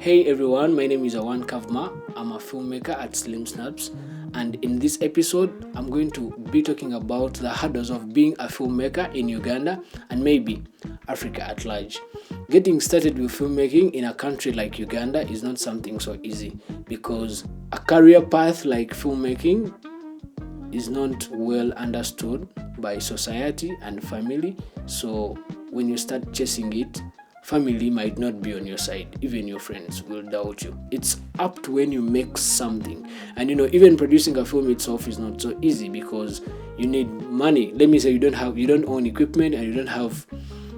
Hey everyone, my name is Awan Kavma. I'm a filmmaker at Slim Snaps, and in this episode, I'm going to be talking about the hurdles of being a filmmaker in Uganda and maybe Africa at large. Getting started with filmmaking in a country like Uganda is not something so easy because a career path like filmmaking is not well understood by society and family. So when you start chasing it, family might not be on your side. Even your friends will doubt you. It's up to when you make something. And even producing a film itself is not so easy because you need money. Let me say you don't own equipment and you don't have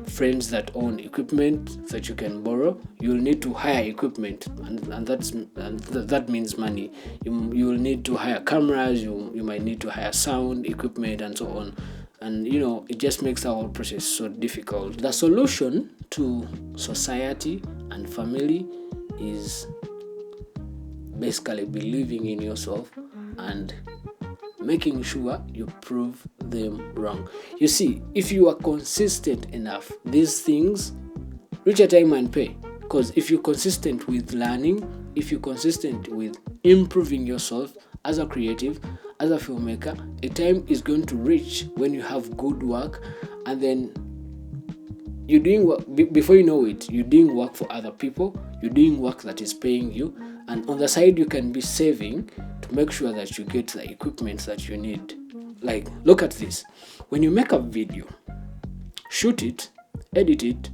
friends that own equipment that you can borrow. You'll need to hire equipment, and that means money. You will need to hire cameras, you might need to hire sound equipment and so on. And it just makes the whole process so difficult. The solution to society and family is basically believing in yourself and making sure you prove them wrong. You see, if you are consistent enough, these things reach a time and pay. Because if you're consistent with learning, if you're consistent with improving yourself as a creative, as a filmmaker, a time is going to reach when you have good work, and then you're doing work. Before you know it, you're doing work for other people, you're doing work that is paying you, and on the side you can be saving to make sure that you get the equipment that you need. Like, look at this. When you make a video, shoot it, edit it,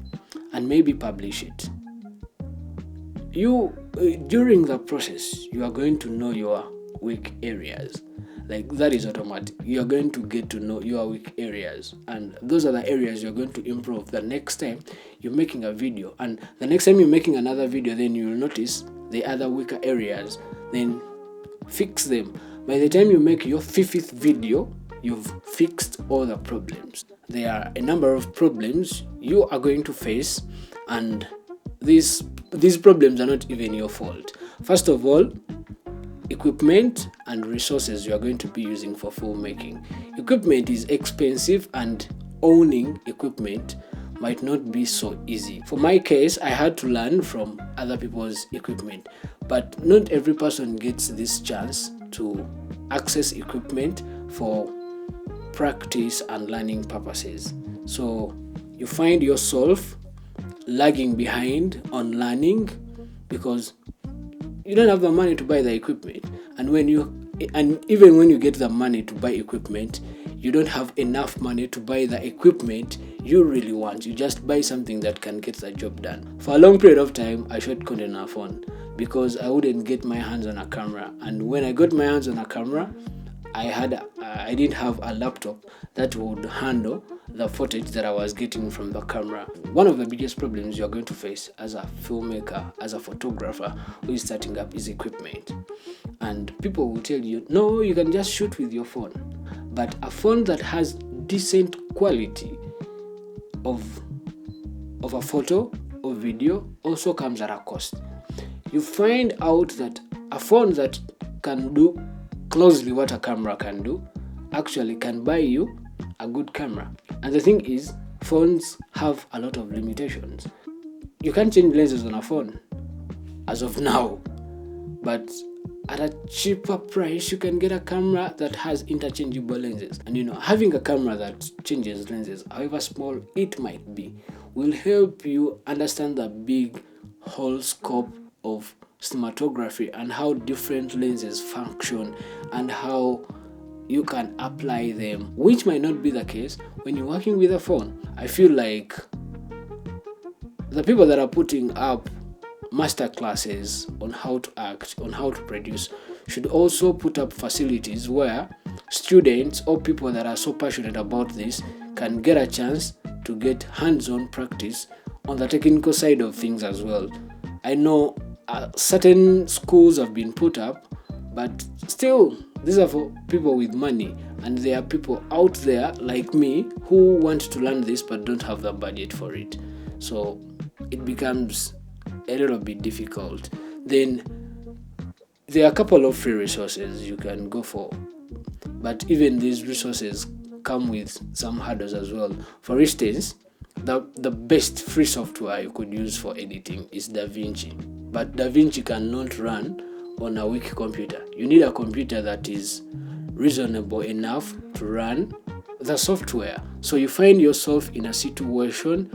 and maybe publish it, during the process you are going to know your weak areas. Like, that is automatic. You're going to get to know your weak areas, and those are the areas you're going to improve the next time you're making a video. And the next time you're making another video, then you'll notice the other weaker areas, then fix them. By the time you make your fifth video, you've fixed all the problems. There are a number of problems you are going to face, and these problems are not even your fault. First of all, equipment and resources you are going to be using for filmmaking. Equipment is expensive, and owning equipment might not be so easy. For my case, I had to learn from other people's equipment, but not every person gets this chance to access equipment for practice and learning purposes. So you find yourself lagging behind on learning because you don't have the money to buy the equipment, and even when you get the money to buy equipment, you don't have enough money to buy the equipment you really want. You just buy something that can get the job done. For a long period of time, I shot content on a phone because I wouldn't get my hands on a camera, and when I got my hands on a camera, I didn't have a laptop that would handle the footage that I was getting from the camera. One of the biggest problems you're going to face as a filmmaker, as a photographer who is starting up, is equipment. And people will tell you, no, you can just shoot with your phone. But a phone that has decent quality of a photo or video also comes at a cost. You find out that a phone that can do closely what a camera can do actually can buy you a good camera. And the thing is, phones have a lot of limitations. You can't change lenses on a phone as of now, but at a cheaper price you can get a camera that has interchangeable lenses. And having a camera that changes lenses, however small it might be, will help you understand the big whole scope of cinematography and how different lenses function and how you can apply them, which might not be the case when you're working with a phone. I feel like the people that are putting up master classes on how to act, on how to produce, should also put up facilities where students or people that are so passionate about this can get a chance to get hands-on practice on the technical side of things as well. I know certain schools have been put up, but still, these are for people with money, and there are people out there like me who want to learn this but don't have the budget for it. So it becomes a little bit difficult. Then there are a couple of free resources you can go for, but even these resources come with some hurdles as well. For instance, the best free software you could use for editing is DaVinci. but DaVinci cannot run on a weak computer. You need a computer that is reasonable enough to run the software. So you find yourself in a situation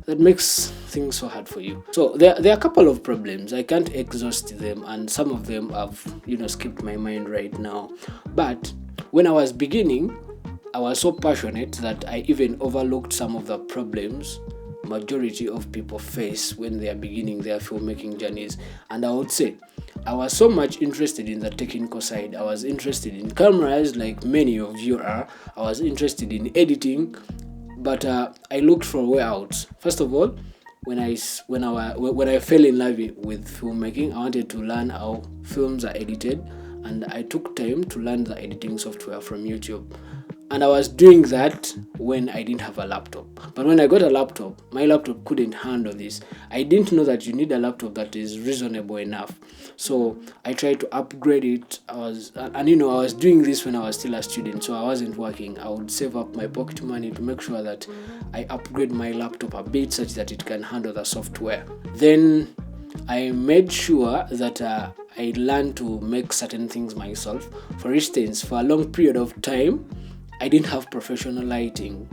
that makes things so hard for you. So there are a couple of problems. I can't exhaust them, and some of them have skipped my mind right now. But when I was beginning, I was so passionate that I even overlooked some of the problems majority of people face when they are beginning their filmmaking journeys. And I would say I was so much interested in the technical side. I was interested in cameras like many of you are. I was interested in editing, but I looked for way out. First of all, when I fell in love with filmmaking, I wanted to learn how films are edited, and I took time to learn the editing software from YouTube. And I was doing that when I didn't have a laptop. But when I got a laptop, my laptop couldn't handle this. I didn't know that you need a laptop that is reasonable enough. So I tried to upgrade it. I was doing this when I was still a student, so I wasn't working. I would save up my pocket money to make sure that I upgrade my laptop a bit such that it can handle the software. Then I made sure that I learned to make certain things myself. For instance, for a long period of time, I didn't have professional lighting,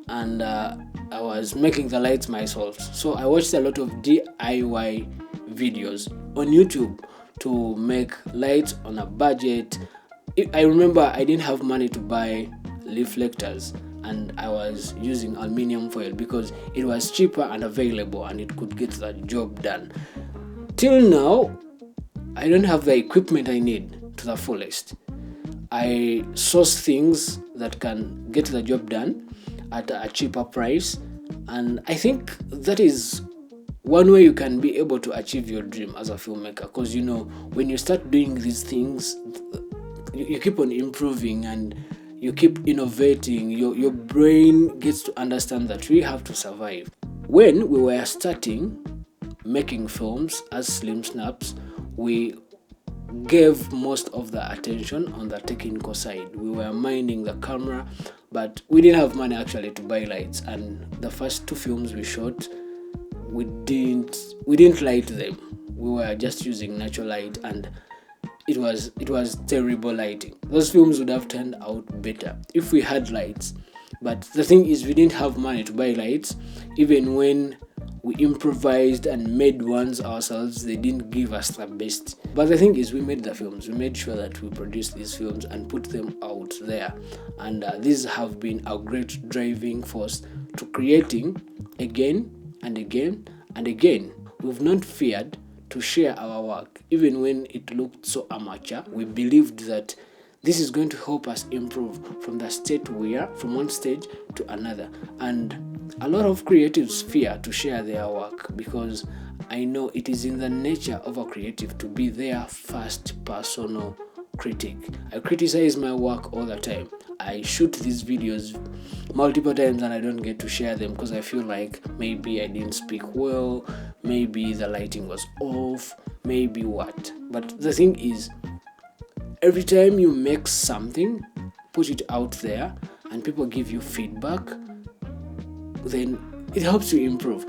and I was making the lights myself. So I watched a lot of DIY videos on YouTube to make lights on a budget. I remember I didn't have money to buy reflectors, and I was using aluminium foil because it was cheaper and available, and it could get the job done. Till now, I don't have the equipment I need to the fullest. I source things that can get the job done at a cheaper price, and I think that is one way you can be able to achieve your dream as a filmmaker, because when you start doing these things, you keep on improving and you keep innovating. Your brain gets to understand that we have to survive. When we were starting making films as Slim Snaps, we gave most of the attention on the technical side. We were minding the camera, but we didn't have money actually to buy lights. And the first 2 films we shot, we didn't light them. We were just using natural light, and it was terrible lighting. Those films would have turned out better if we had lights. But the thing is, we didn't have money to buy lights. Even when we improvised and made ones ourselves, they didn't give us the best. But the thing is, we made the films. We made sure that we produced these films and put them out there. And these have been a great driving force to creating again and again and again. We've not feared to share our work. Even when it looked so amateur, we believed that this is going to help us improve from the state we are, from one stage to another. And a lot of creatives fear to share their work, because I know it is in the nature of a creative to be their first personal critic. I criticize my work all the time. I shoot these videos multiple times and I don't get to share them because I feel like maybe I didn't speak well, maybe the lighting was off, maybe what. But the thing is, every time you make something, put it out there, and people give you feedback, then it helps you improve.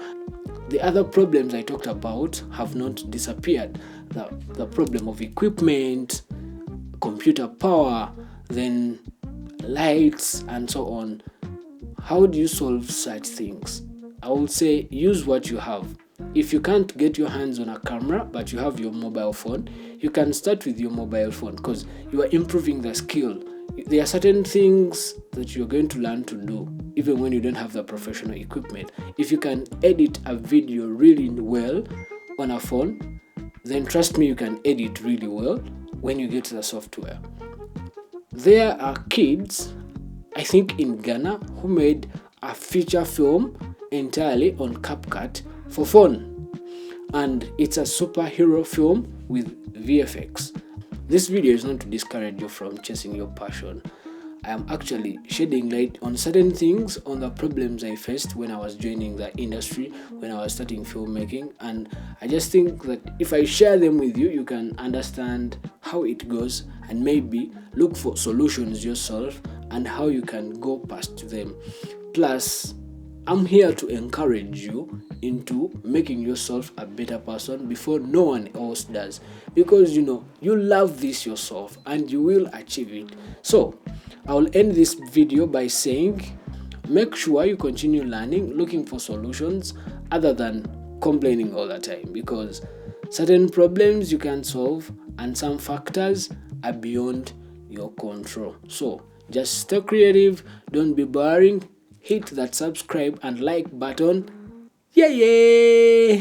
The other problems I talked about have not disappeared. The problem of equipment, computer power, then lights, and so on. How do you solve such things? I would say use what you have. If you can't get your hands on a camera but you have your mobile phone, you can start with your mobile phone because you are improving the skill. There are certain things that you're going to learn to do even when you don't have the professional equipment. If you can edit a video really well on a phone, then trust me, you can edit really well when you get the software. There are kids, I think in Ghana, who made a feature film entirely on CapCut for phone, and it's a superhero film with VFX. This video is not to discourage you from chasing your passion. I am actually shedding light on certain things, on the problems I faced when I was joining the industry, when I was starting filmmaking, and I just think that if I share them with you, you can understand how it goes and maybe look for solutions yourself and how you can go past them. Plus, I'm here to encourage you into making yourself a better person before no one else does, because you love this yourself and you will achieve it. So I'll end this video by saying, make sure you continue learning, looking for solutions other than complaining all the time, because certain problems you can solve and some factors are beyond your control. So just stay creative, don't be boring, hit that subscribe and like button. Yeah.